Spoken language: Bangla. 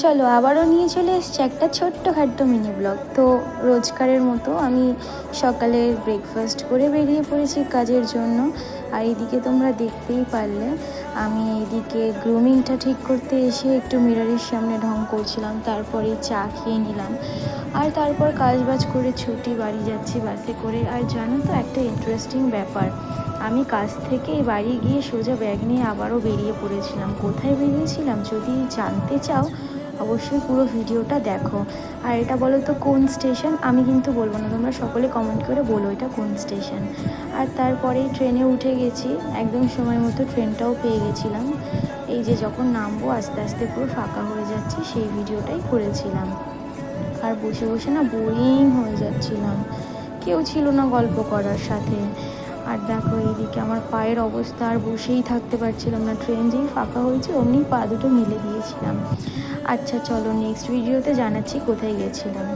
চলো আবারও নিয়ে চলে এসছি একটা ছোট্টখাট্টো মিনি ব্লগ। তো রোজকারের মতো আমি সকালের ব্রেকফাস্ট করে বেরিয়ে পড়েছি কাজের জন্য। আর এদিকে তোমরা দেখতেই পারলে আমি এদিকে গ্রুমিংটা ঠিক করতে এসে একটু মিররের সামনে ঢং করছিলাম, তারপরে চা খেয়ে নিলাম। আর তারপর কাজবাজ করে ছুটি বাড়ি যাচ্ছি বাসে করে। আর জানো তো একটা ইন্টারেস্টিং ব্যাপার, আমি কাজ থেকে বাড়ি গিয়ে সোজা ব্যাগ নিয়ে আবারও বেরিয়ে পড়েছিলাম। কোথায় বেরিয়েছিলাম যদি জানতে চাও অবশ্যই পুরো ভিডিওটা দেখো। আর এটা বলো তো কোন স্টেশন, আমি কিন্তু বলবো না, তোমরা সকলে কমেন্ট করে বলো এটা কোন স্টেশন। আর তারপরেই ট্রেনে উঠে গেছি, একদম সময় মতো ট্রেনটাও পেয়ে গেছিলাম। এই যে যখন নামবো আস্তে আস্তে পুরো ফাঁকা হয়ে যাচ্ছে সেই ভিডিওটাই করেছিলাম। আর বসে বসে না বোরিং হয়ে যাচ্ছিলাম, কেউ ছিল না গল্প করার সাথে। আর দেখো এইদিকে আমার পায়ের অবস্থা, আর বসেই থাকতে পারছিলাম না, ট্রেন যেই ফাঁকা হয়েছে অমনি পা দুটো মেলে দিয়েছিলাম। আচ্ছা চলো নেক্সট ভিডিওতে জানাচ্ছি কোথায় গেছিলাম।